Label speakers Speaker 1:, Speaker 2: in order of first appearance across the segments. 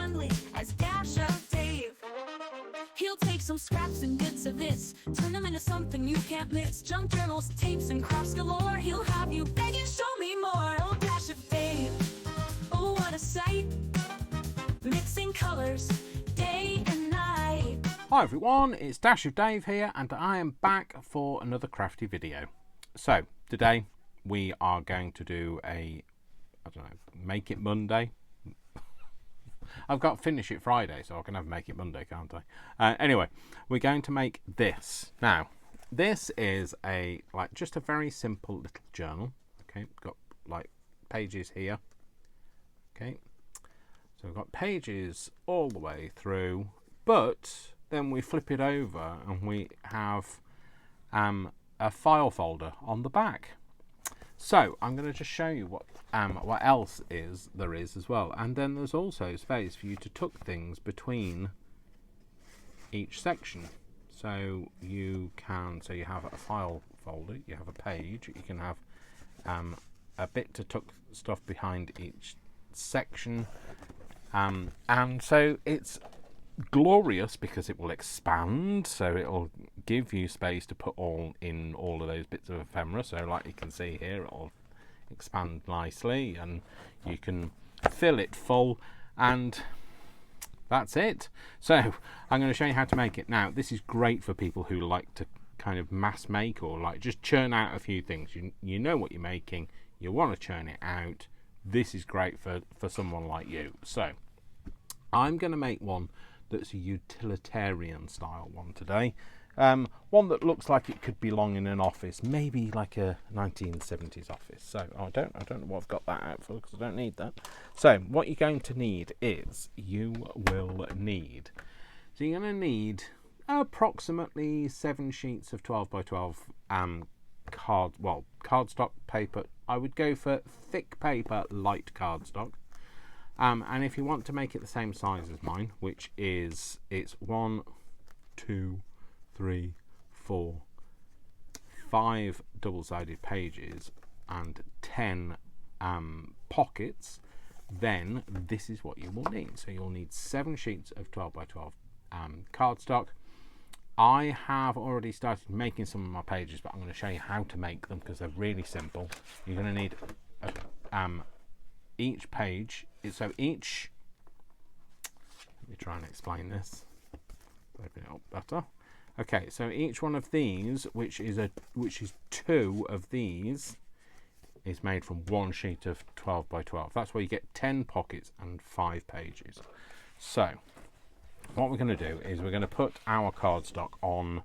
Speaker 1: friendly as Dash of Dave. He'll take some scraps and bits of this, turn them into something you can't miss. Junk journals, tapes, and crafts galore. He'll have you begging, show me more. Oh, Dash of Dave, oh, what a sight. Mixing colors, day and night.
Speaker 2: Hi everyone, it's Dash of Dave here, and I am back for another crafty video. So, today we are going to do Make It Monday. I've got Finish It Friday, so I can have Make It Monday, can't I? Anyway, we're going to make this. Now, this is just a very simple little journal. Okay, got like pages here. Okay, so we've got pages all the way through, but then we flip it over and we have a file folder on the back. So I'm going to just show you what else there is as well, and then there's also space for you to tuck things between each section. So you have a file folder, you have a page, you can have a bit to tuck stuff behind each section, and so it's glorious because it will expand, so it'll give you space to put all of those bits of ephemera. So like you can see here, it'll expand nicely and you can fill it full, and that's it. So I'm going to show you how to make it. Now this is great for people who like to kind of mass make, or like just churn out a few things. You know what you're making, you want to churn it out. This is great for someone like you. So I'm going to make one that's a utilitarian style one today. One that looks like it could belong in an office, maybe like a 1970s office. So I don't know what I've got that out for, because I don't need that. So what you're going to need is you're going to need approximately 7 sheets of 12 by 12 cardstock paper. I would go for thick paper, light cardstock. And if you want to make it the same size as mine, which is, it's 1, 2, 3, 4, 5 double-sided pages and 10 pockets, then this is what you will need. So you'll need 7 sheets of 12 by 12 cardstock. I have already started making some of my pages, but I'm going to show you how to make them because they're really simple. You're going to need each page. So let me try and explain this. Open it up better. Okay, so each one of these, which is 2 of these, is made from 1 sheet of 12 by 12. That's where you get 10 pockets and 5 pages. So what we're going to do is we're going to put our cardstock on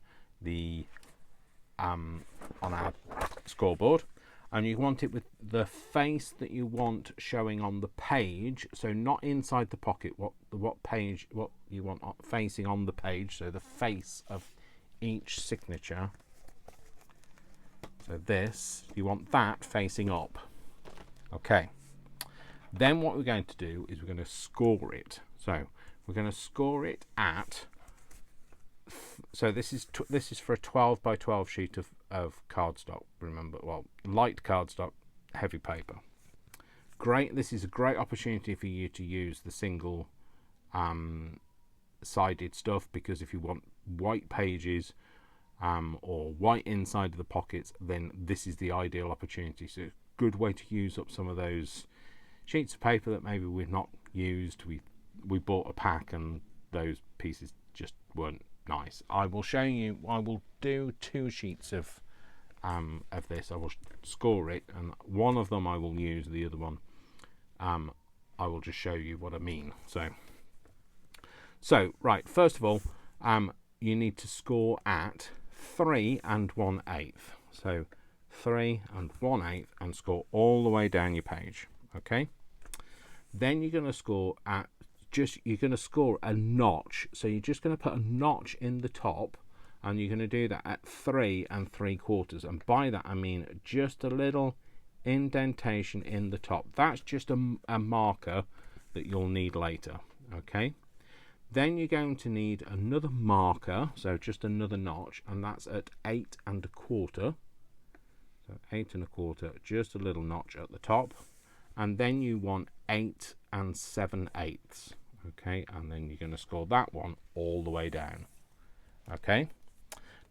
Speaker 2: our scoreboard. And you want it with the face that you want showing on the page, so not inside the pocket. What you want facing on the page, so the face of each signature. So this, you want that facing up. Okay. Then what we're going to do is we're going to score it. So we're going to score it at. So this is for a 12 by 12 sheet of cardstock. Remember, well, light cardstock, heavy paper. Great. This is a great opportunity for you to use the single sided stuff, because if you want white pages or white inside of the pockets, then this is the ideal opportunity. So it's a good way to use up some of those sheets of paper that maybe we've not used. We bought a pack and those pieces just weren't nice. I will show you. I will do 2 sheets of this. I will score it, and one of them I will use. The other one, I will just show you what I mean. So right. First of all, you need to score at 3 1/8. So 3 1/8, and score all the way down your page. Okay. Then you're going to score at you're going to score a notch. So you're just going to put a notch in the top, and you're going to do that at 3 3/4. And by that I mean just a little indentation in the top. That's just a marker that you'll need later. Okay. Then you're going to need another marker, so just another notch, and that's at 8 1/4. So 8 1/4, just a little notch at the top, and then you want 8 7/8. Okay, and then you're going to score that one all the way down. Okay,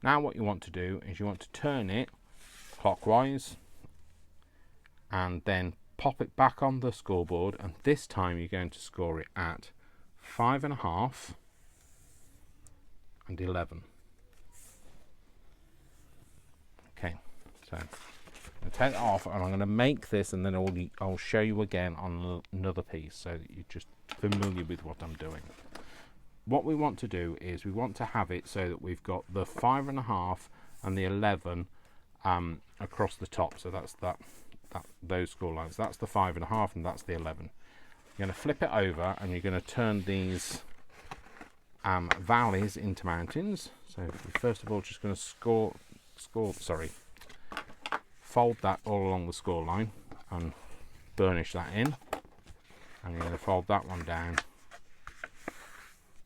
Speaker 2: now what you want to do is you want to turn it clockwise and then pop it back on the scoreboard, and this time you're going to score it at 5.5 and 11. Okay, so I'm going to take that off and I'm going to make this, and then I'll show you again on another piece so that you're just familiar with what I'm doing. What we want to do is we want to have it so that we've got the 5.5 and the 11 across the top. So that's those score lines. That's the 5.5 and that's the 11. You're going to flip it over and you're going to turn these valleys into mountains. So we're first of all just going to fold that all along the score line and burnish that in, and you're going to fold that one down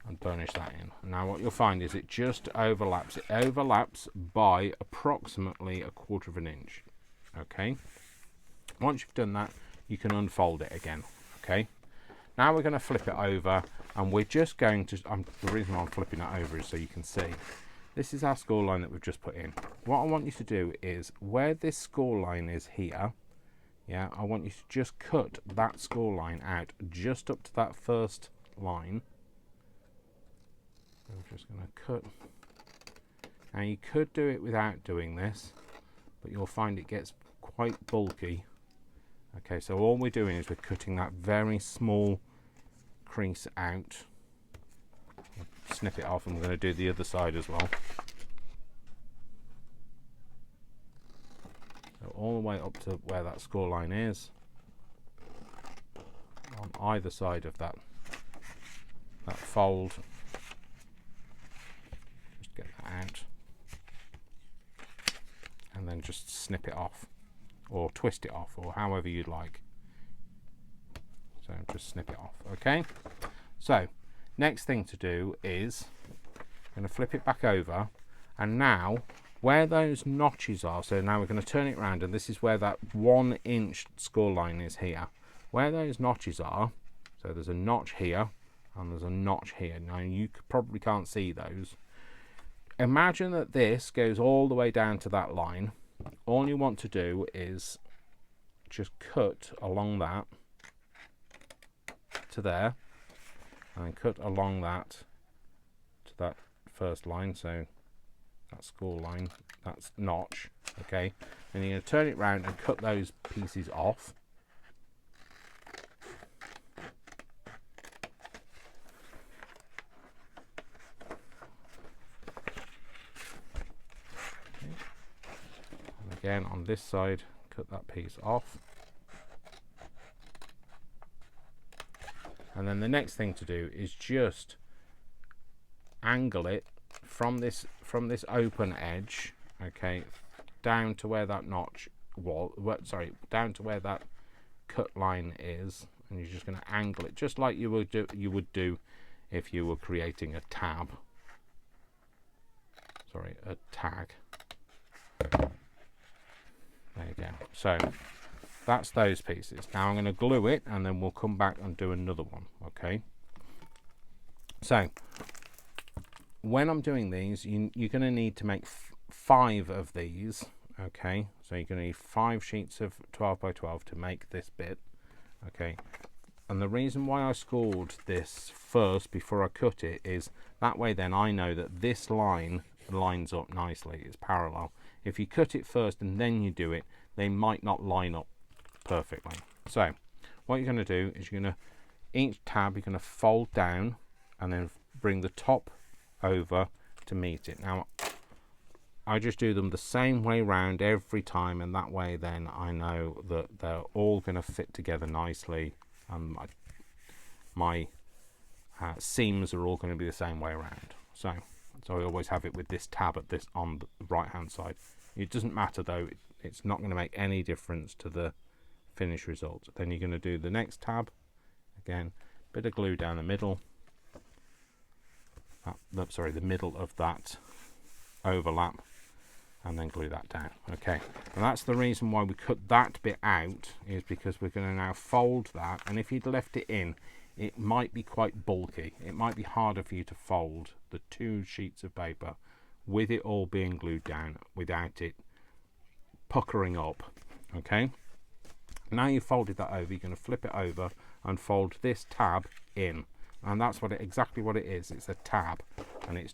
Speaker 2: and burnish that in. And now what you'll find is it just overlaps. It overlaps by approximately 1/4 of an inch. Okay, once you've done that, you can unfold it again. Okay, now we're going to flip it over, and we're just going to the reason why I'm flipping it over is so you can see this is our score line that we've just put in. What I want you to do is where this score line is here, yeah, I want you to just cut that score line out just up to that first line. I'm just going to cut. Now you could do it without doing this, but you'll find it gets quite bulky. Okay, so all we're doing is we're cutting that very small crease out. Snip it off, and we're going to do the other side as well. So all the way up to where that score line is, on either side of that fold. Just get that out, and then just snip it off, or twist it off, or however you'd like. So just snip it off. Okay, so next thing to do is I'm going to flip it back over, and now where those notches are, so now we're going to turn it around, and this is where that 1 inch score line is here. Where those notches are, so there's a notch here and there's a notch here. Now you probably can't see those. Imagine that this goes all the way down to that line. All you want to do is just cut along that to there, and cut along that to that first line, so that score line, that's notch. Okay, and you're going to turn it round and cut those pieces off. Okay. And again on this side, cut that piece off. And then the next thing to do is just angle it from this open edge, okay, down to where that notch down to where that cut line is, and you're just going to angle it just like you would do if you were creating a tag. There you go. So that's those pieces. Now I'm going to glue it, and then we'll come back and do another one. Okay, so when I'm doing these, you're going to need to make 5 of these. Okay, so you're going to need 5 sheets of 12 by 12 to make this bit. Okay, and the reason why I scored this first before I cut it is that way then I know that this line lines up nicely, it's parallel. If you cut it first and then you do it, they might not line up perfectly. So what you're going to do is you're going to, each tab you're going to fold down and then bring the top over to meet it. Now I just do them the same way round every time, and that way then I know that they're all going to fit together nicely, and my seams are all going to be the same way around. So I always have it with this tab at this on the right hand side. It doesn't matter though, it's not going to make any difference to the finished result. Then you're going to do the next tab again, bit of glue down the middle, the middle of that overlap, and then glue that down. Okay, and that's the reason why we cut that bit out, is because we're going to now fold that, and if you'd left it in, it might be quite bulky. It might be harder for you to fold the 2 sheets of paper with it all being glued down without it puckering up. Okay, now you've folded that over, you're going to flip it over and fold this tab in, and that's exactly what it is. It's a tab, and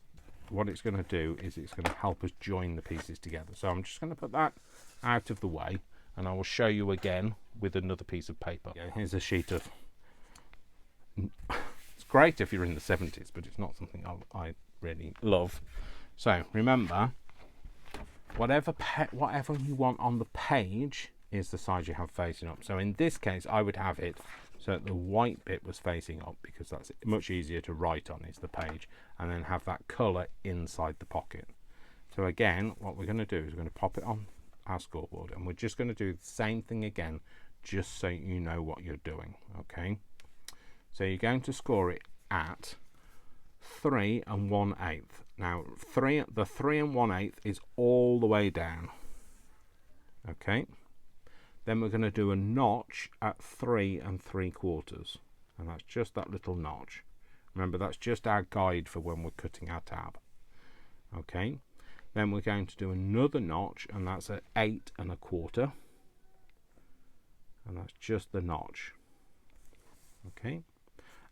Speaker 2: what it's going to do is it's going to help us join the pieces together. So I'm just going to put that out of the way, and I will show you again with another piece of paper. Here's a sheet of, it's great if you're in the 70s, but it's not something I really love. So remember, whatever you want on the page is the side you have facing up. So in this case, I would have it so that the white bit was facing up, because that's much easier to write on, is the page, and then have that colour inside the pocket. So again, what we're going to do is we're going to pop it on our scoreboard, and we're just going to do the same thing again, just so you know what you're doing. Okay, so you're going to score it at 3 1/8. Now the 3 1/8 is all the way down. Okay, then we're going to do a notch at 3 3/4, and that's just that little notch. Remember, that's just our guide for when we're cutting our tab. Okay, then we're going to do another notch, and that's at 8 1/4, and that's just the notch. Okay,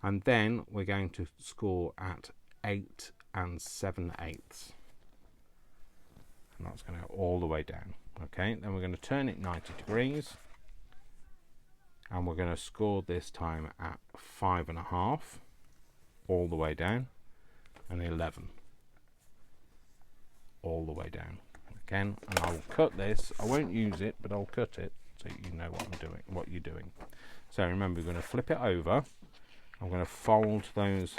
Speaker 2: and then we're going to score at 8 7/8, and that's going to go all the way down. Okay, then we're going to turn it 90 degrees, and we're going to score this time at 5 1/2 all the way down, and 11 all the way down again. And I will cut this. I won't use it, but I'll cut it so you know what I'm doing, what you're doing. So remember, we're going to flip it over. I'm going to fold those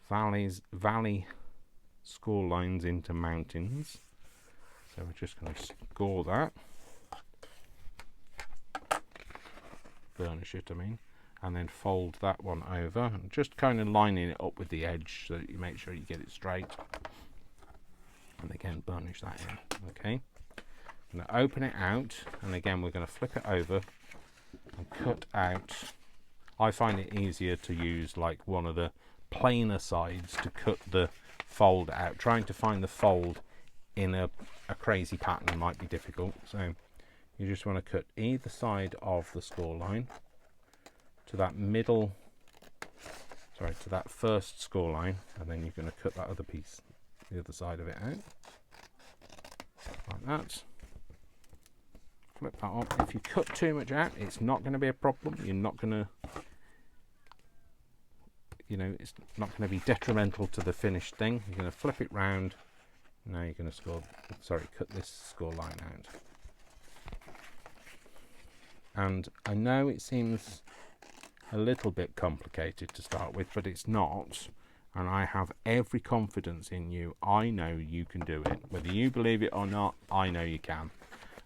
Speaker 2: valley score lines into mountains. So we're just going to score that, burnish it, I mean, and then fold that one over, and just kind of lining it up with the edge so that you make sure you get it straight, and again burnish that in. Okay, I'm going to open it out, and again we're going to flip it over and cut out. I find it easier to use like one of the plainer sides to cut the fold out. Trying to find the fold in a crazy pattern might be difficult, so you just want to cut either side of the score line to that to that first score line, and then you're going to cut that other piece, the other side of it out like that. Flip that up. If you cut too much out, it's not going to be a problem. You're not going to, it's not going to be detrimental to the finished thing. You're going to flip it round. Now you're going to cut this score line out. And I know it seems a little bit complicated to start with, but it's not. And I have every confidence in you. I know you can do it. Whether you believe it or not, I know you can.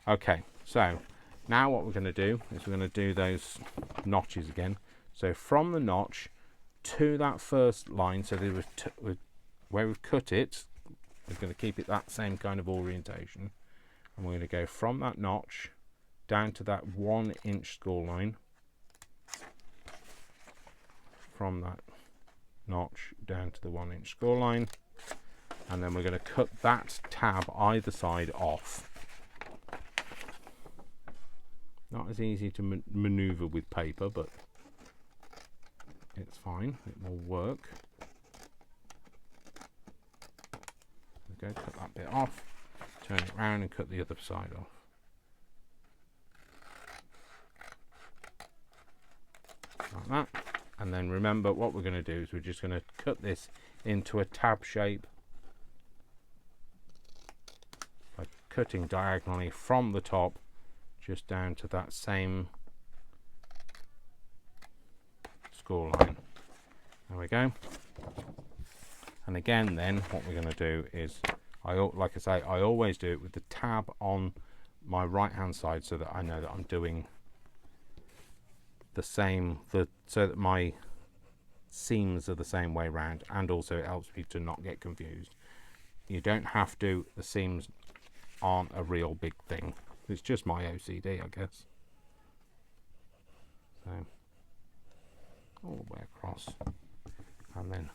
Speaker 2: Okay, so now what we're going to do is we're going to do those notches again. So from the notch to that first line, so there was where we've cut it, we're going to keep it that same kind of orientation, and we're going to go from that notch down to that 1 inch score line, from that notch down to the 1 inch score line, and then we're going to cut that tab either side off. Not as easy to maneuver with paper, but it's fine, it will work. Go cut that bit off, turn it round and cut the other side off. Like that. And then remember, what we're going to do is we're just going to cut this into a tab shape by cutting diagonally from the top just down to that same score line. There we go. And again, then what we're going to do is, like I say, I always do it with the tab on my right hand side, so that I know that I'm doing the same, so that my seams are the same way round, and also it helps me to not get confused. You don't have to, the seams aren't a real big thing. It's just my OCD, I guess. So all the way across, and then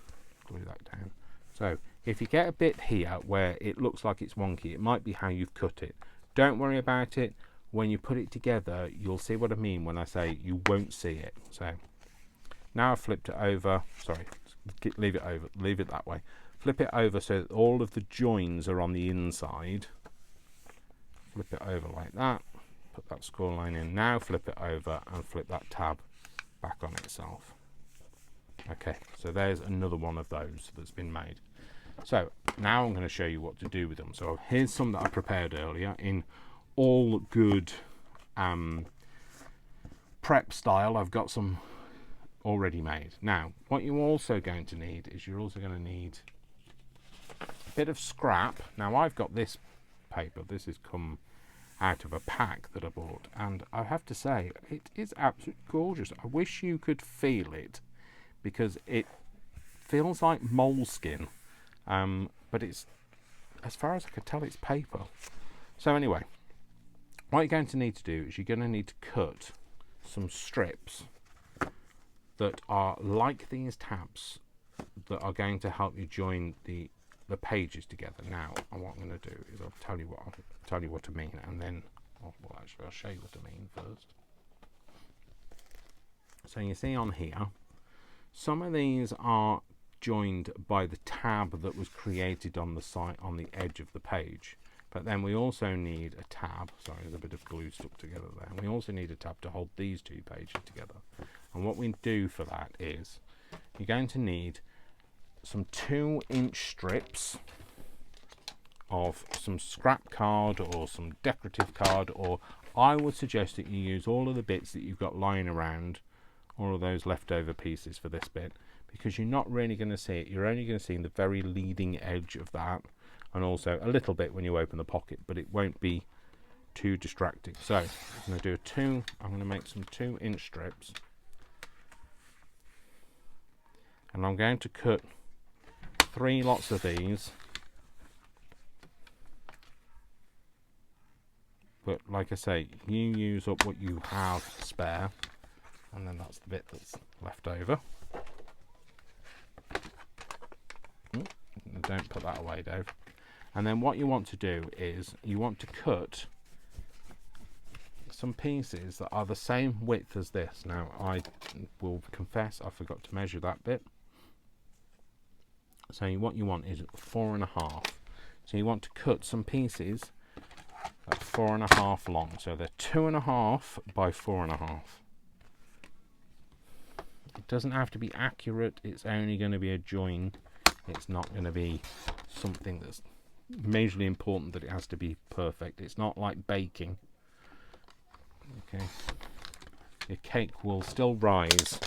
Speaker 2: glue that down. So if you get a bit here where it looks like it's wonky, it might be how you've cut it. Don't worry about it. When you put it together, you'll see what I mean when I say you won't see it. So now I've flipped it over. Sorry, leave it over. Leave it that way. Flip it over so that all of the joins are on the inside. Flip it over like that. Put that score line in. Now flip it over and flip that tab back on itself. Okay, so there's another one of those that's been made. So now I'm going to show you what to do with them. So here's some that I prepared earlier in all good prep style. I've got some already made. Now what you're also going to need is you're also going to need a bit of scrap. Now I've got this paper. This has come out of a pack that I bought, and I have to say it is absolutely gorgeous. I wish you could feel it, because it feels like moleskin, but it's, as far as I could tell, it's paper. So anyway, what you're going to need to do is you're going to need to cut some strips that are like these tabs that are going to help you join the pages together. Now what I'm going to do is I'll tell you what I mean, and then well actually I'll show you what I mean first. So you see on here, some of these are joined by the tab that was created on the side, on the edge of the page. But then we also need a tab. Sorry, there's a bit of glue stuck together there. And we also need a tab to hold these two pages together. And what we do for that is you're going to need some 2-inch strips of some scrap card or some decorative card, or I would suggest that you use all of the bits that you've got lying around, all of those leftover pieces for this bit, because you're not really going to see it. You're only going to see the very leading edge of that, and also a little bit when you open the pocket, but it won't be too distracting. So I'm going to do I'm going to make some 2-inch strips, and I'm going to cut 3 lots of these. But like I say, you use up what you have spare, and then that's the bit that's left over. Don't put that away, Dave. And then what you want to do is you want to cut some pieces that are the same width as this. Now I will confess I forgot to measure that bit. So what you want is 4.5. So you want to cut some pieces that's 4.5 long. So they're 2.5 by 4.5. It doesn't have to be accurate. It's only going to be a join. It's not going to be something that's majorly important that it has to be perfect. It's not like baking. Okay. Your cake will still rise.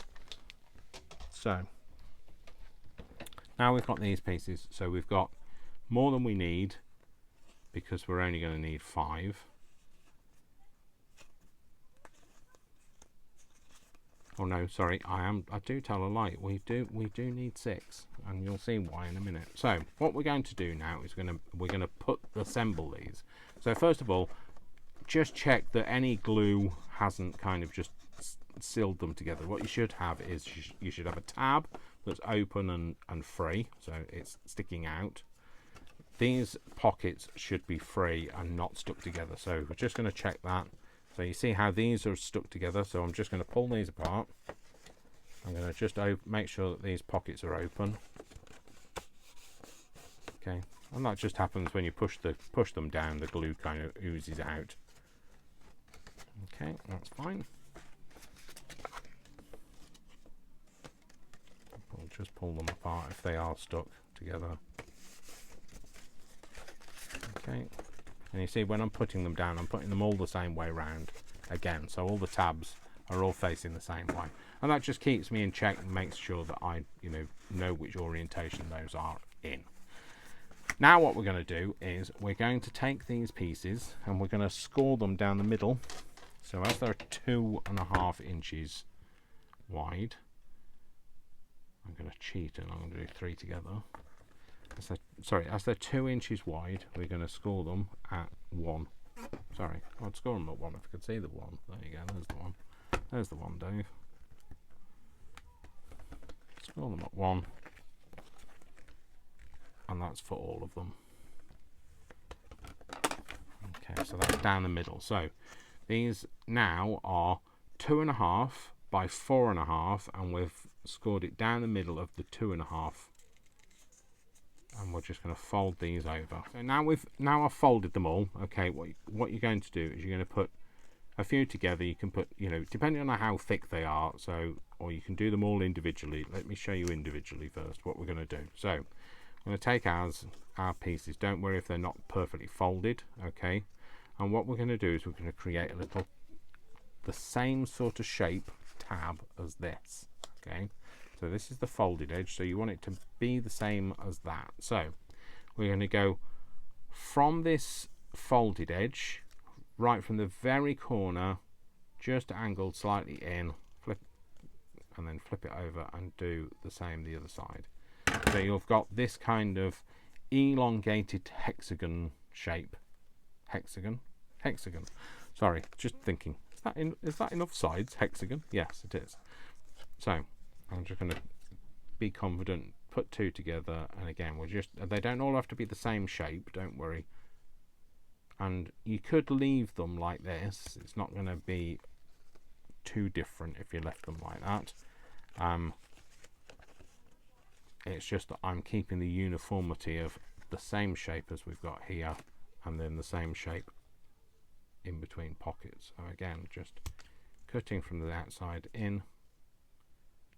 Speaker 2: So now we've got these pieces. So we've got more than we need, because we're only going to need 5. Oh no, sorry, I do tell a lie. We do need 6, and you'll see why in a minute. So what we're going to do now is we're going to assemble these. So first of all, just check that any glue hasn't kind of just sealed them together. What you should have is you should have a tab that's open and free, so it's sticking out. These pockets should be free and not stuck together. So we're just going to check that. So you see how these are stuck together. So I'm just going to pull these apart. I'm going to just make sure that these pockets are open. Okay, and that just happens when you push them down. The glue kind of oozes out. Okay, that's fine. We'll just pull them apart if they are stuck together. Okay, and you see when I'm putting them down, I'm putting them all the same way round again, so all the tabs are all facing the same way, and that just keeps me in check and makes sure that I know which orientation those are in. Now what we're going to do is we're going to take these pieces and we're going to score them down the middle. So as they're 2.5 inches wide, I'm going to cheat and I'm going to do 3 together. As they're 2 inches wide, we're going to score them at 1. Sorry, I'd score them at 1 if I could see the 1. There you go, there's the 1. There's the 1, Dave. fill them at one, and that's for all of them. Okay, so that's down the middle. So these now are 2.5 by 4.5, and we've scored it down the middle of the 2.5. And we're just going to fold these over. So now I've folded them all. Okay, what you're going to do is you're going to put a few together. You can put, you know, depending on how thick they are. So, or you can do them all individually. Let me show you individually first what we're going to do. So I'm going to take our pieces. Don't worry if they're not perfectly folded. Okay, and what we're going to do is we're going to create the same sort of shape tab as this. Okay, so this is the folded edge, so you want it to be the same as that. So we're going to go from this folded edge, right from the very corner, just angled slightly in, flip, and then flip it over and do the same the other side. So you've got this kind of elongated hexagon shape. Hexagon. Sorry, just thinking. Is that enough sides? Hexagon? Yes, it is. So I'm just going to be confident, put two together, and again, they don't all have to be the same shape, don't worry. And you could leave them like this. It's not going to be too different if you left them like that. It's just that I'm keeping the uniformity of the same shape as we've got here, and then the same shape in between pockets. So again, just cutting from the outside in,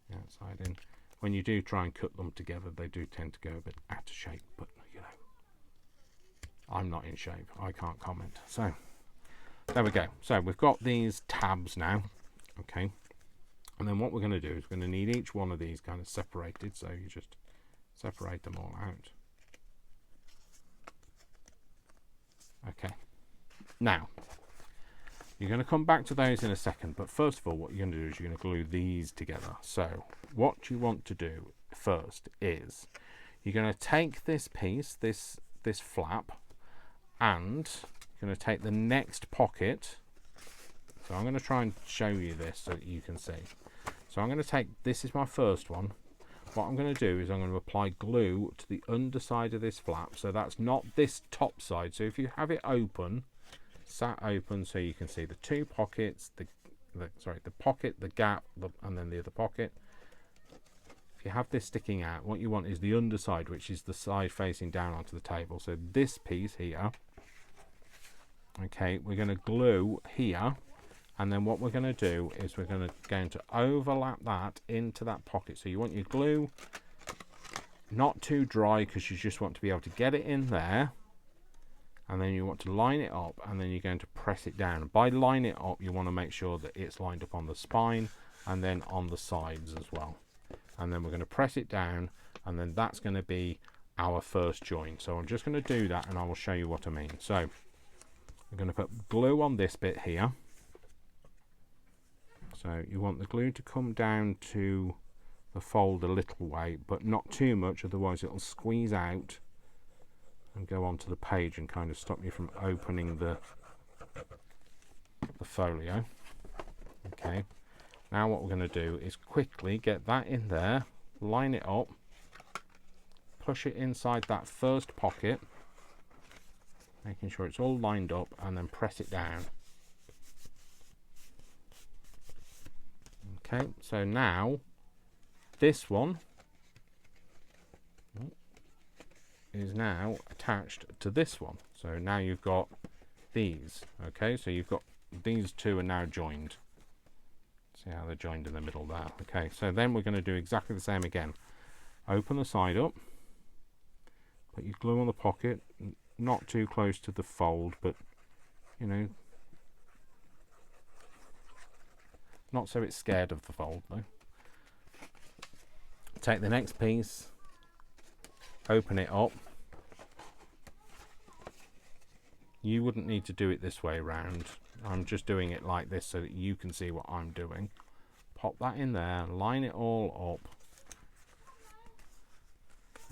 Speaker 2: the outside in. When you do try and cut them together, they do tend to go a bit out of shape, but you know, I'm not in shape, I can't comment. So there we go. So we've got these tabs now. Okay, and then what we're going to do is we're going to need each one of these kind of separated, so you just separate them all out. Okay, now you're going to come back to those in a second, but first of all, what you're going to do is you're going to glue these together. So what you want to do first is you're going to take this piece, this flap, and you're going to take the next pocket. So I'm going to try and show you this so that you can see. So I'm going to take, this is my first one. What I'm going to do is I'm going to apply glue to the underside of this flap. So that's not this top side. So if you have it open, sat open, so you can see the two pockets, the pocket, the gap, and then the other pocket. If you have this sticking out, what you want is the underside, which is the side facing down onto the table. So this piece here, okay, we're going to glue here, and then what we're going to do is we're going to overlap that into that pocket. So you want your glue not too dry, because you just want to be able to get it in there, and then you want to line it up, and then you're going to press it down. By line it up, you want to make sure that it's lined up on the spine and then on the sides as well. And then we're going to press it down, and then that's going to be our first join. So I'm just going to do that, and I will show you what I mean. So I'm going to put glue on this bit here. So you want the glue to come down to the fold a little way, but not too much, otherwise it'll squeeze out and go onto the page and kind of stop you from opening the folio. Okay, now what we're going to do is quickly get that in there, line it up, push it inside that first pocket, making sure it's all lined up, and then press it down. Okay, so now this one is now attached to this one. So now you've got these. Okay, so you've got these two are now joined. See how they're joined in the middle there. Okay, so then we're going to do exactly the same again. Open the side up, put your glue on the pocket, not too close to the fold, but you know, not so it's scared of the fold though. Take the next piece, open it up. You wouldn't need to do it this way round. I'm just doing it like this so that you can see what I'm doing. Pop that in there, line it all up.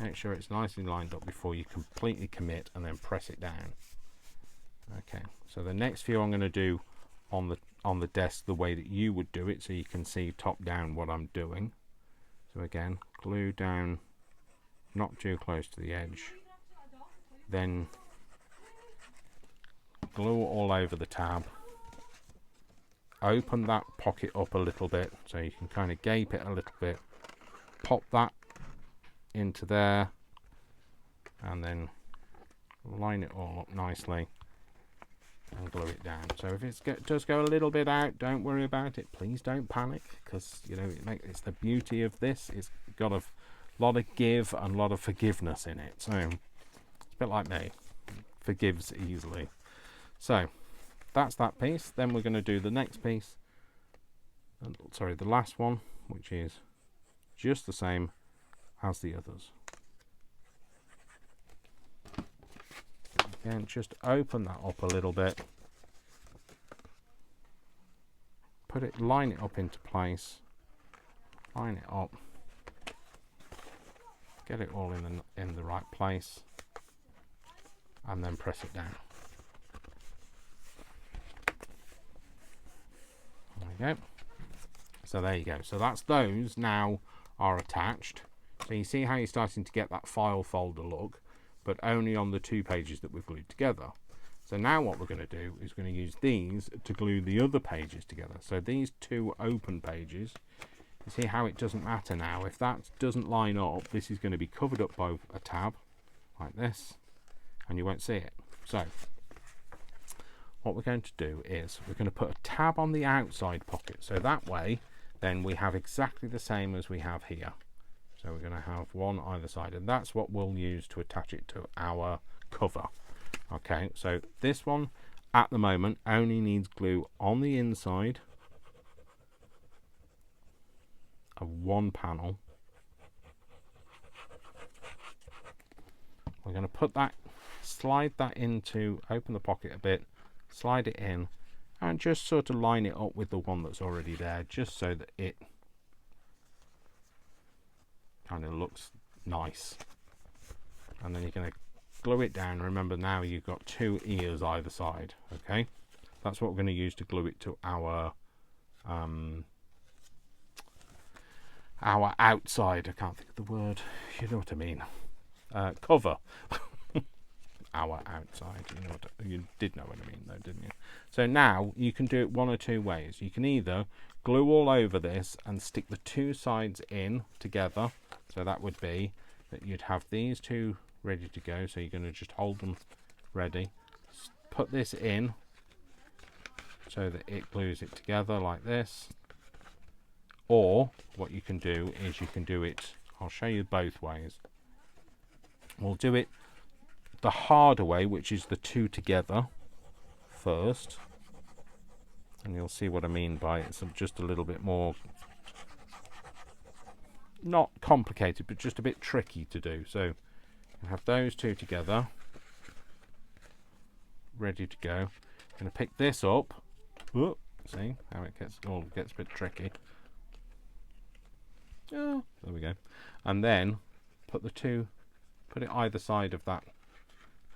Speaker 2: Make sure it's nicely lined up before you completely commit, and then press it down. Okay, so the next few I'm going to do on the desk the way that you would do it, so you can see top down what I'm doing. So So again, glue down, not too close to the edge, then glue all over the tab. Open that pocket up a little bit so you can kind of gape it a little bit. Pop that into there and then line it all up nicely and glue it down. So if it does go a little bit out, don't worry about it. Please don't panic, because you know it's the beauty of this. It's got a lot of give and a lot of forgiveness in it. So it's a bit like me, forgives easily. So that's that piece. Then we're going to do the next piece, sorry, the last one, which is just the same as the others. Again, just open that up a little bit, line it up into place, line it up, get it all in the right place, and then press it down. There we go. So there you go. So that's those now are attached. So you see how you're starting to get that file folder look, but only on the 2 pages that we've glued together. So now what we're going to do is going to use these to glue the other pages together. So these 2 open pages, you see how it doesn't matter now. If that doesn't line up, this is going to be covered up by a tab like this, and you won't see it. So what we're going to do is we're going to put a tab on the outside pocket, so that way then we have exactly the same as we have here. So we're going to have one either side, and that's what we'll use to attach it to our cover. Okay, so this one at the moment only needs glue on the inside of one panel. We're going to put that, slide that into, open the pocket a bit, slide it in, and just sort of line it up with the one that's already there, just so that it kind of looks nice. And then you're going to glue it down. Remember, now you've got 2 ears either side. Okay, that's what we're going to use to glue it to our outside, I can't think of the word, you know what I mean, cover. Our outside, you did know what I mean though, didn't you? So now you can do it one or 2 ways. You can either glue all over this and stick the 2 sides in together. So that would be that you'd have these 2 ready to go, so you're going to just hold them ready, put this in so that it glues it together like this. Or what you can do is you can do it, I'll show you both ways. We'll do it the harder way, which is the 2 together first, and you'll see what I mean by it's just a little bit more, not complicated, but just a bit tricky to do. So you have those 2 together ready to go. I'm going to pick this up. Whoop, see how it gets a bit tricky. Oh, there we go. And then put it either side of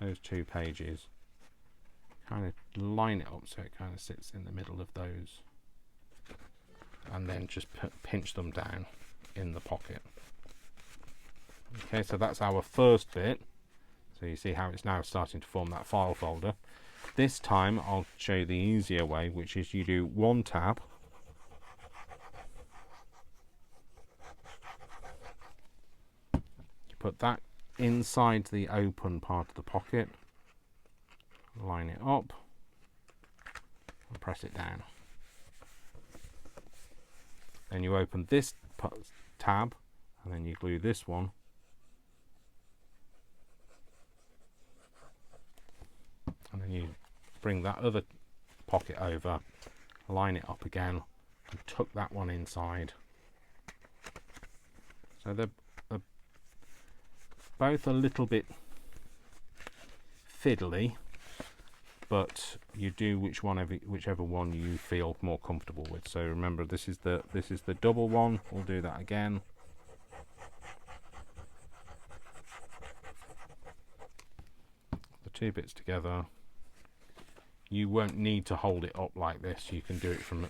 Speaker 2: those 2 pages, kind of line it up so it kind of sits in the middle of those, and then just pinch them down in the pocket. Okay, so that's our first bit. So you see how it's now starting to form that file folder. This time I'll show you the easier way, which is you do 1 tab, you put that inside the open part of the pocket, line it up and press it down. Then you open this tab and then you glue this one, and then you bring that other pocket over, line it up again and tuck that one inside. So they're both a little bit fiddly, but you do whichever one you feel more comfortable with. So remember, this is the double one. We'll do that again. The 2 bits together. You won't need to hold it up like this. You can do it from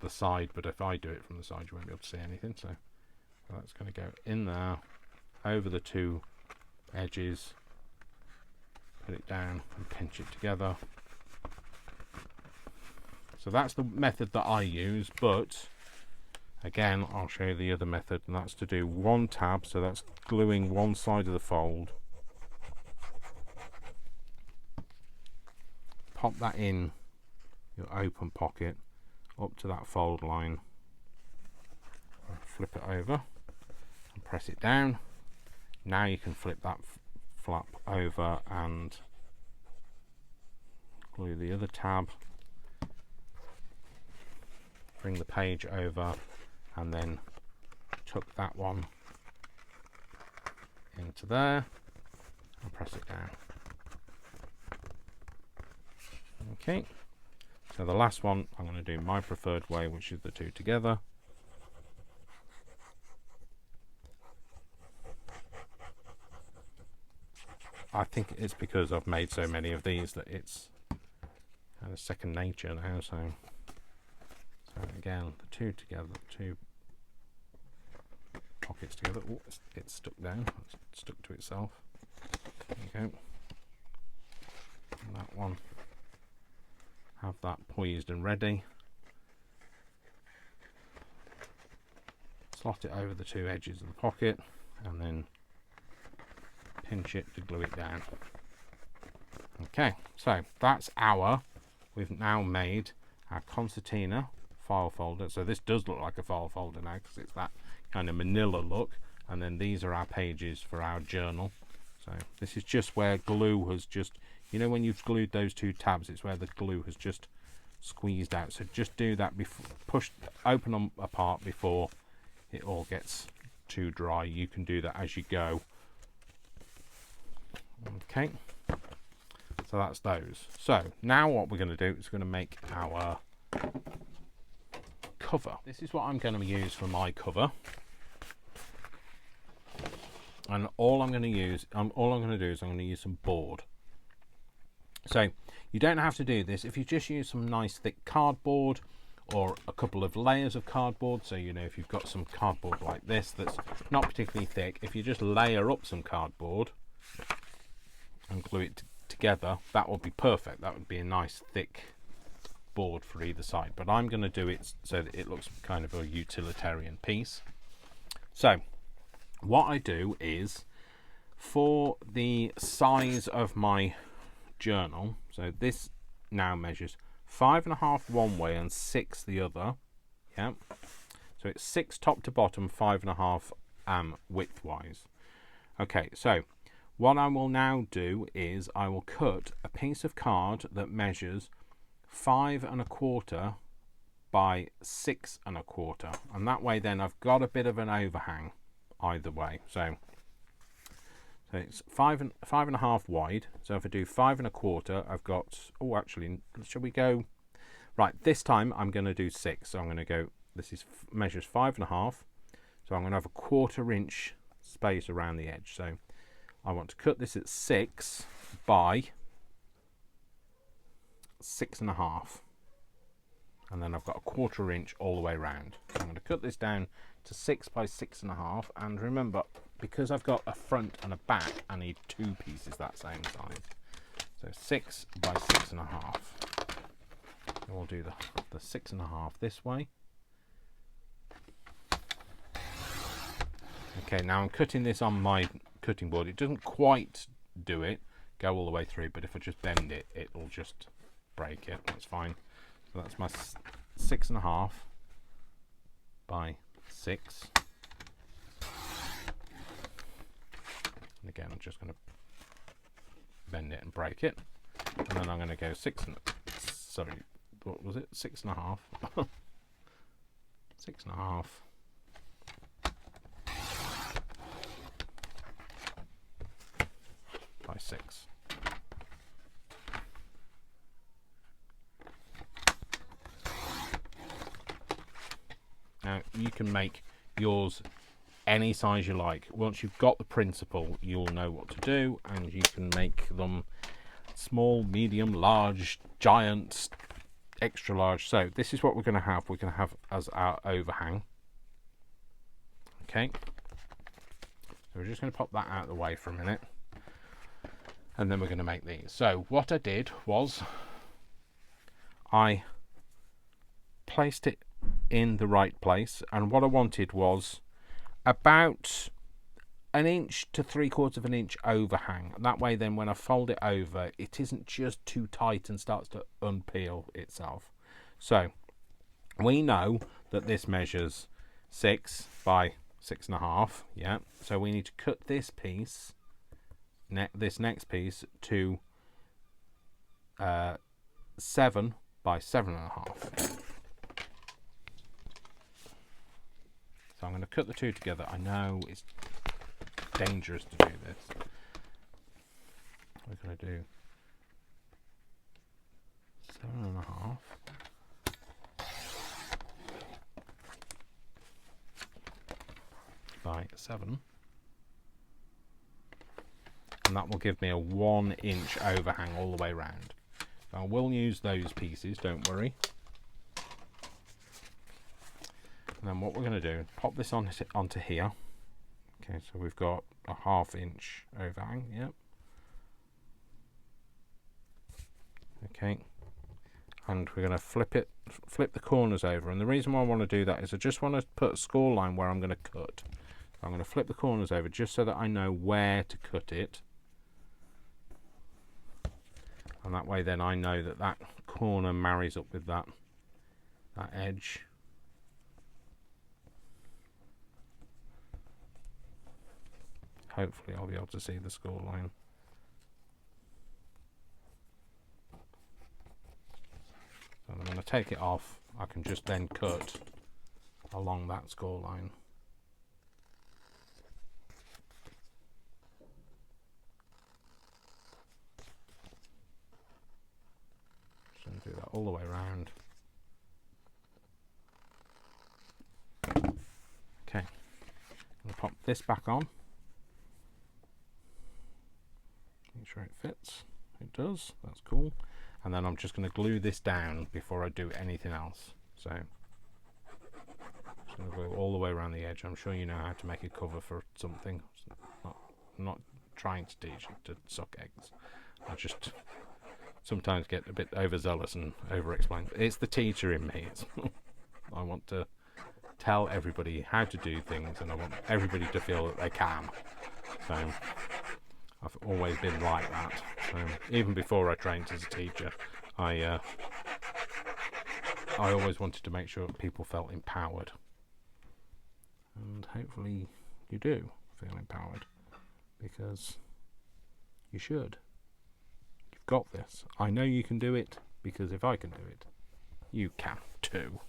Speaker 2: the side, but if I do it from the side, you won't be able to see anything. So So that's going to go in there, over the two edges, put it down and pinch it together. So that's the method that I use, but again, I'll show you the other method, and that's to do one tab, so that's gluing one side of the fold. Pop that in your open pocket up to that fold line, flip it over and press it down. Now you can flip that flap over and glue the other tab, bring the page over and then tuck that one into there and press it down. Okay, so the last one I'm going to do my preferred way, which is the two together. I think it's because I've made so many of these that it's kind of second nature now. So again, the two together, two pockets together. Oh, it's stuck down. It's stuck to itself. There you go. And that one. Have that poised and ready. Slot it over the two edges of the pocket and then pinch it to glue it down. Okay, so that's we've now made our concertina file folder. So this does look like a file folder now because it's that kind of manila look, and then these are our pages for our journal. So this is just where glue has just, you know, when you've glued those two tabs, it's where the glue has just squeezed out. So just do that before, open them apart before it all gets too dry. You can do that as you go. Okay, so that's those. So now what we're going to do is going to make our cover. This is what I'm going to use for my cover. And all I'm going to do is I'm going to use some board. So you don't have to do this if you just use some nice thick cardboard or a couple of layers of cardboard. So, you know, if you've got some cardboard like this that's not particularly thick, if you just layer up some cardboard and glue it together, that would be perfect. That would be a nice thick board for either side. But I'm going to do it so that it looks kind of a utilitarian piece. So what I do is, for the size of my journal, so this now measures 5.5 one way and 6 the other. Yeah, so it's 6 top to bottom, 5.5 widthwise. Okay, so what I will now do is I will cut a piece of card that measures 5.25 by 6.25, and that way then I've got a bit of an overhang either way. So it's 5.5 wide. So if I do 5.25, I've got, oh, actually, shall we go right this time? I'm going to do 6. So I'm going to go, this is measures 5.5, so I'm going to have a 1/4 inch space around the edge. So I want to cut this at 6 by 6.5, and then I've got a 1/4 inch all the way around. So I'm going to cut this down to 6 by 6.5, and remember, because I've got a front and a back, I need 2 pieces that same size. So 6 by 6.5. And we'll do the 6.5 this way. Okay, now I'm cutting this on my cutting board. It doesn't quite go all the way through, but if I just bend it, it'll just break it. That's fine. So that's my 6.5 by 6. And again, I'm just going to bend it and break it, and then I'm going to go 6 and, sorry, what was it? 6.5. 6.5 by 6. Now you can make yours any size you like. Once you've got the principle, you'll know what to do, and you can make them small, medium, large, giant, extra large. So this is what we're going to have. We're going to have as our overhang. Okay, so we're just going to pop that out of the way for a minute, and then we're going to make these. So what I did was I placed it in the right place, and what I wanted was about 1 to 3/4 of an inch overhang. That way then when I fold it over, it isn't just too tight and starts to unpeel itself. So we know that this measures 6 by 6.5, yeah, so we need to cut this piece, this next piece, to 7 by 7.5. So I'm going to cut the two together. I know it's dangerous to do this. We're going to do 7.5 by 7, and that will give me a 1 inch overhang all the way around. I will use those pieces, don't worry. And then what we're going to do, pop this onto here. Okay, so we've got a 1/2 inch overhang, yep. Okay, and we're going to flip the corners over. And the reason why I want to do that is I just want to put a score line where I'm going to cut. So I'm going to flip the corners over just so that I know where to cut it. And that way then I know that that corner marries up with that edge. Hopefully I'll be able to see the score line. So I'm going to take it off. I can just then cut along that score line. Just going to do that all the way around. Okay, I'm going to pop this back on. Make sure it fits. It does. That's cool. And then I'm just going to glue this down before I do anything else. So just going to glue all the way around the edge. I'm sure you know how to make a cover for something. I'm not trying to teach you to suck eggs. I just sometimes get a bit overzealous and over-explain. It's the teacher in me. I want to tell everybody how to do things, and I want everybody to feel that they can. So I've always been like that. Even before I trained as a teacher, I always wanted to make sure people felt empowered. And hopefully you do feel empowered, because you should. You've got this. I know you can do it, because if I can do it, you can too.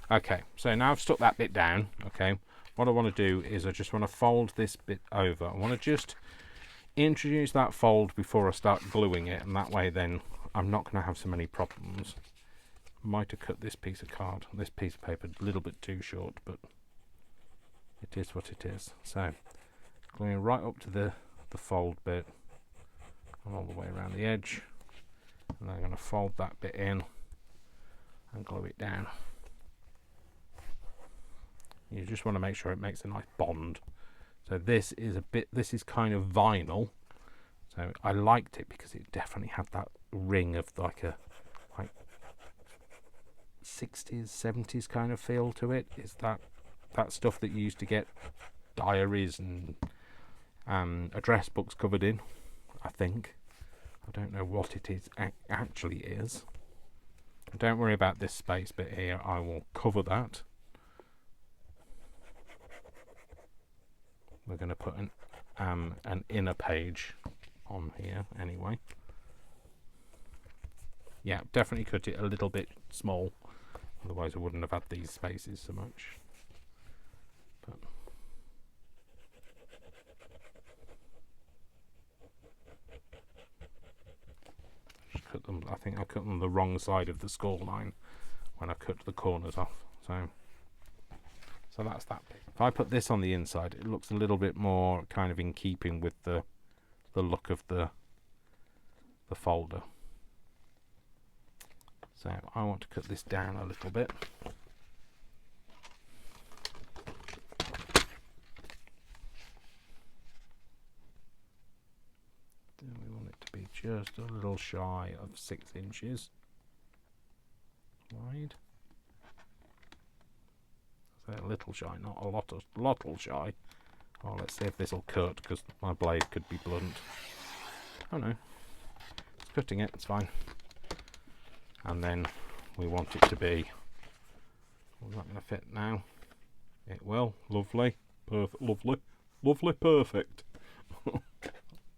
Speaker 2: Okay, so now I've stuck that bit down. Okay, what I want to do is I just want to fold this bit over. I want to just introduce that fold before I start gluing it, and that way then I'm not going to have so many problems. Might have cut this piece of paper a little bit too short, but it is what it is. So gluing right up to the fold bit and all the way around the edge, and I'm going to fold that bit in and glue it down. You just want to make sure it makes a nice bond. So this is kind of vinyl. So I liked it because it definitely had that ring of like 60s, 70s kind of feel to it. It's that stuff that you used to get diaries and address books covered in, I think. I don't know what it is actually is. Don't worry about this space bit here. I will cover that. We're going to put an inner page on here anyway. Yeah, definitely cut it a little bit small, otherwise I wouldn't have had these spaces so much. But just cut them. I think I cut them the wrong side of the score line when I cut the corners off. So that's that bit. If I put this on the inside, it looks a little bit more kind of in keeping with the look of the folder. So I want to cut this down a little bit. just a little shy of 6 inches wide. So a little shy, not a lot shy. Oh, let's see if this will cut, because my blade could be blunt. Oh no, it's cutting it, it's fine. And then we want it to be, well, not going to fit now. It will, lovely, lovely, perfect.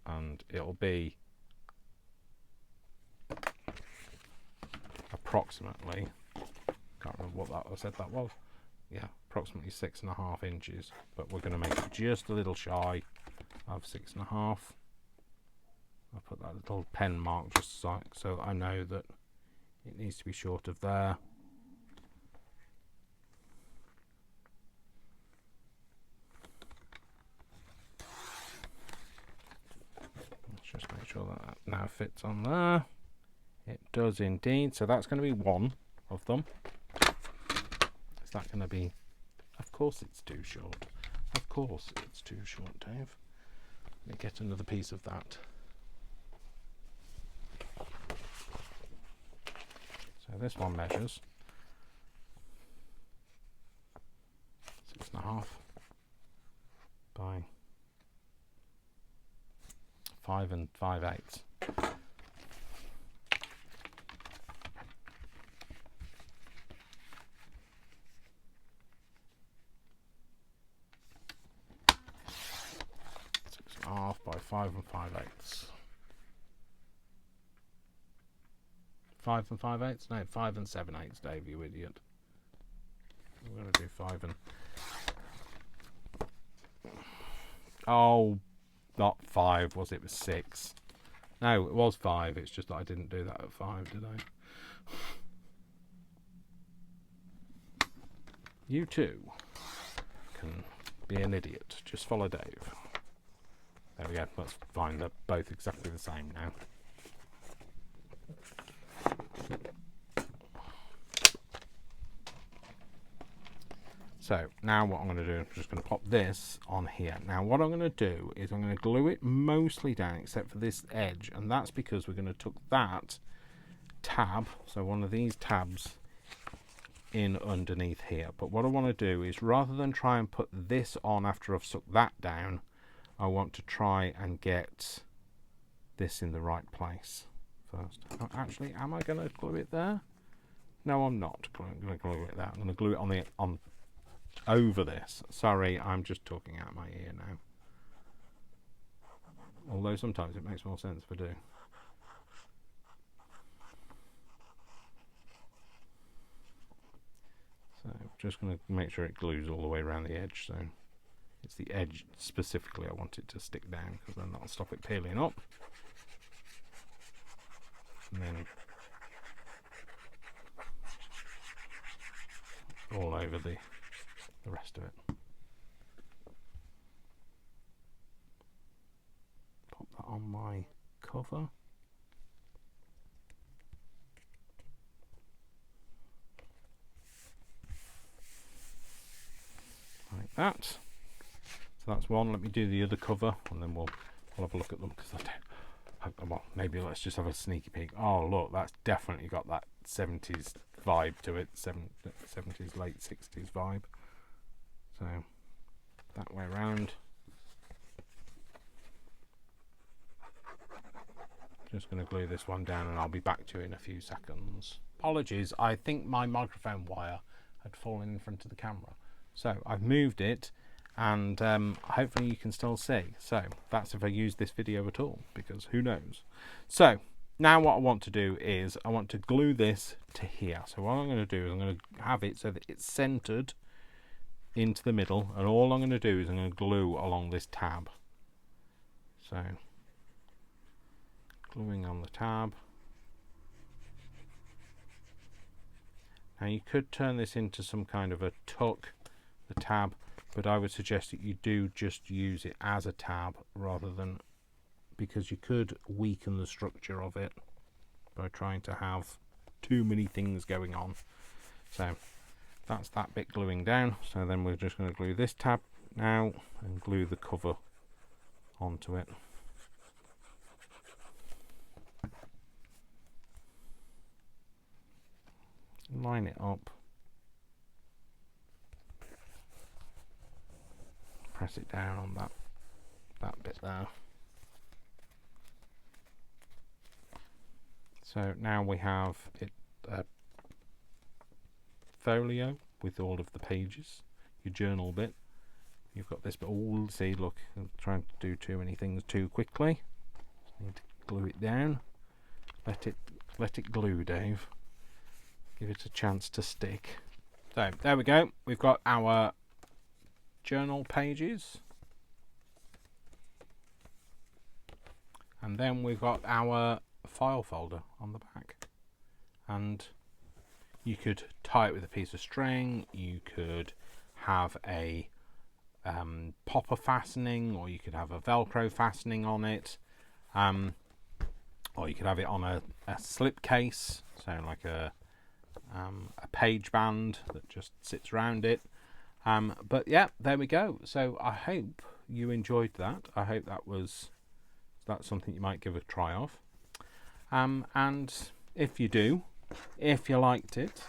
Speaker 2: And it'll be approximately, can't remember what that I said that was. Yeah, approximately 6.5 inches, but we're going to make it just a little shy of 6.5. I'll put that little pen mark just so I know that it needs to be short of there. Let's just make sure that that now fits on there. It does indeed, so that's going to be one of them. Is that going to be... Of course it's too short. Of course it's too short, Dave. Let me get another piece of that. So this one measures 6.5 by 5 5/8. By 5 5/8. 5 5/8? No, 5 7/8, Dave, you idiot. I'm going to do 5 and... Oh, not 5, was it? It was 6. No, it was 5. It's just that I didn't do that at 5, did I? You too can be an idiot. Just follow Dave. There we go, that's fine, they're both exactly the same now. So now what I'm going to do, I'm just going to pop this on here. Now what I'm going to do is I'm going to glue it mostly down except for this edge, and that's because we're going to tuck that tab, so one of these tabs, in underneath here. But what I want to do is, rather than try and put this on after I've stuck that down, I want to try and get this in the right place first. Oh, actually, am I going to glue it there? No, I'm not going to glue it there. I'm going to glue it on over this. Sorry, I'm just talking out my ear now. Although sometimes it makes more sense if I do. So just going to make sure it glues all the way around the edge. So it's the edge specifically I want it to stick down, because then that'll stop it peeling up. And then all over the rest of it. Pop that on my cover. Like that. So that's one. Let me do the other cover, and then we'll have a look at them, because I don't. Well, maybe let's just have a sneaky peek. Oh look, that's definitely got that 70s vibe to it. 70s, late 60s vibe. So that way around. Just going to glue this one down, and I'll be back to you in a few seconds. Apologies, I think my microphone wire had fallen in front of the camera. So I've moved it, and hopefully you can still see. So that's if I use this video at all, because who knows. So now what I want to do is I want to glue this to here. So what I'm going to do is I'm going to have it so that it's centered into the middle, and all I'm going to do is I'm going to glue along this tab. So gluing on the tab. Now you could turn this into some kind of a tuck, the tab, but I would suggest that you do just use it as a tab rather than, because you could weaken the structure of it by trying to have too many things going on. So that's that bit gluing down. So then we're just going to glue this tab now and glue the cover onto it. line it up, press it down on that bit there. So now we have it folio with all of the pages, your journal bit. You've got this bit. Oh, see, look, I'm trying to do too many things too quickly. Just need to glue it down. Let it glue, Dave. Give it a chance to stick. So there we go. We've got our journal pages, and then we've got our file folder on the back. And you could tie it with a piece of string. You could have a popper fastening, or you could have a Velcro fastening on it, or you could have it on a slip case, so like a page band that just sits around it. But yeah, there we go. So I hope you enjoyed that. I hope that's something you might give a try of. And if you do, if you liked it,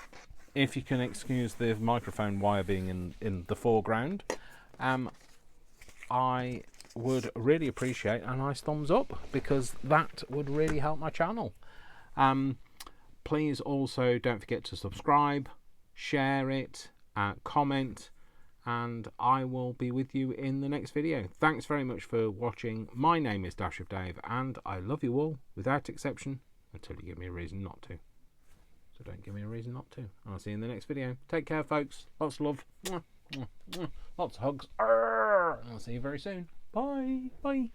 Speaker 2: if you can excuse the microphone wire being in the foreground, I would really appreciate a nice thumbs up, because that would really help my channel. Please also don't forget to subscribe, share it, comment, and I will be with you in the next video. Thanks very much for watching. My name is Dash of Dave, and I love you all without exception, until you give me a reason not to. So don't give me a reason not to. I'll see you in the next video. Take care, folks. Lots of love. Lots of hugs. I'll see you very soon. Bye. Bye.